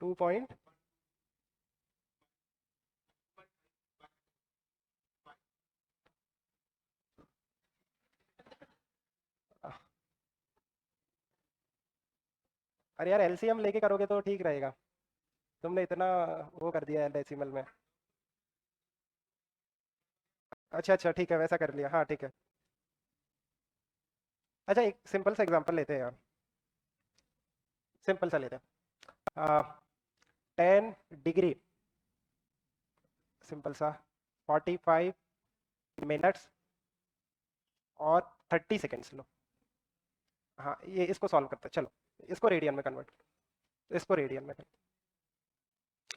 2 पॉइंट, अरे यार एलसीएम लेके करोगे तो ठीक रहेगा, तुमने इतना वो कर दिया है डेसिमल में। अच्छा अच्छा ठीक है, वैसा कर लिया, हाँ ठीक है। अच्छा एक सिंपल सा एग्जांपल लेते हैं यार, सिंपल सा लेते हैं। 10 डिग्री, सिंपल सा, 45 मिनट्स और 30 सेकेंड्स लो। हाँ ये इसको सॉल्व करते हैं, चलो इसको रेडियन में कन्वर्ट, इसको रेडियन में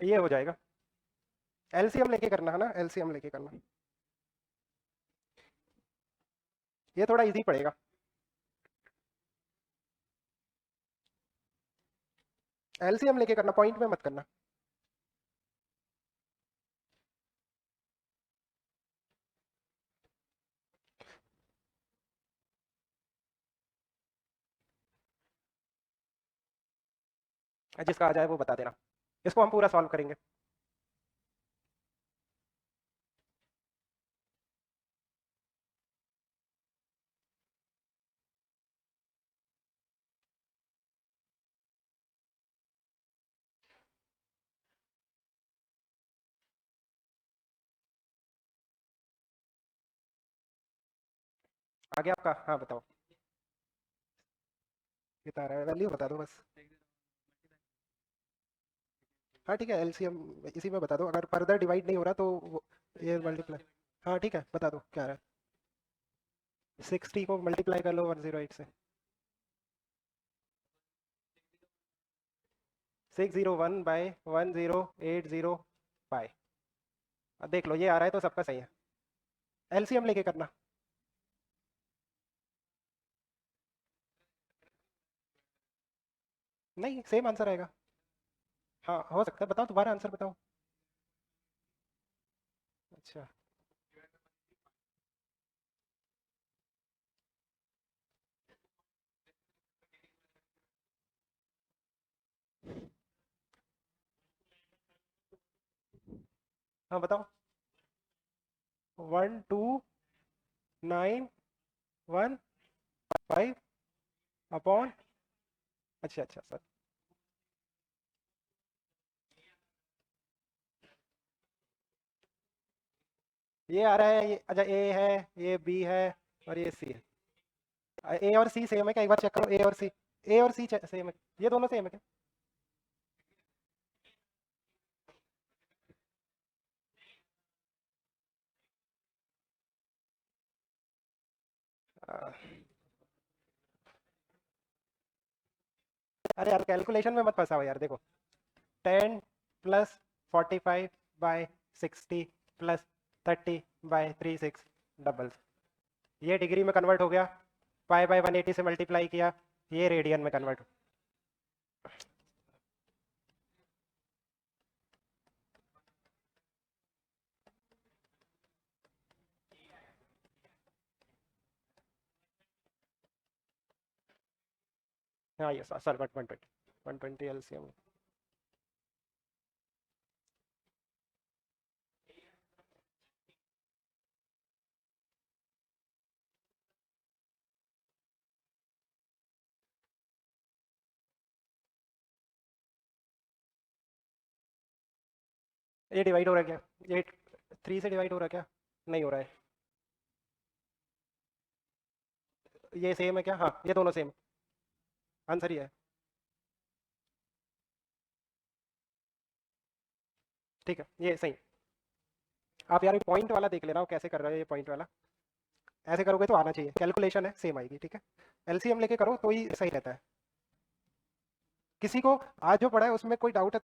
ये हो जाएगा। एलसीएम लेके करना है ना, एलसीएम लेके करना, ये थोड़ा इजी पड़ेगा। एलसीएम लेके करना, पॉइंट में मत करना। जिसका आ जाए वो बता देना, इसको हम पूरा सॉल्व करेंगे। आगे आपका, हाँ बताओ, कितना आ रहा है, वैल्यू बता दो बस। हाँ ठीक है, एलसीएम इसी में बता दो, अगर फर्दर डिवाइड नहीं हो रहा तो ये मल्टीप्लाई। हाँ ठीक है, बता दो क्या आ रहा है। 60 को मल्टीप्लाई कर लो 108 से। 601/1080 पाई। अब देख लो ये आ रहा है तो सबका सही है। एलसीएम लेके करना। नहीं सेम आंसर आएगा। हाँ हो सकता है, बताओ दोबारा आंसर बताओ। अच्छा हाँ बताओ। 1291/5। अच्छा अच्छा सर, ये आ रहा है, ये अच्छा ए है, ये बी है और ये सी है। ए और सी सेम है क्या, एक बार चेक करो, ए और सी, ए और सी सेम है, ये दोनों सेम है क्या? आ, अरे यार कैलकुलेशन में मत फंसाओ यार, देखो 10 + 45/60 +30/36 ये डिग्री में कन्वर्ट हो गया, पाई/180 से मल्टीप्लाई किया, ये रेडियन में कन्वर्ट। हाँ ये सर 120 एलसीएम। ये डिवाइड हो रहा है क्या, ये 3 से डिवाइड हो रहा है क्या? नहीं हो रहा है। ये सेम है क्या, हाँ ये दोनों सेम, आंसर ही है। ठीक है ये सही। आप यार पॉइंट वाला देख लेना, कैसे कर रहे हो ये पॉइंट वाला, ऐसे करोगे तो आना चाहिए, कैलकुलेशन है सेम आएगी, ठीक है। एलसीएम लेके करो तो ही सही रहता है। किसी को आज जो पढ़ा है उसमें कोई डाउट है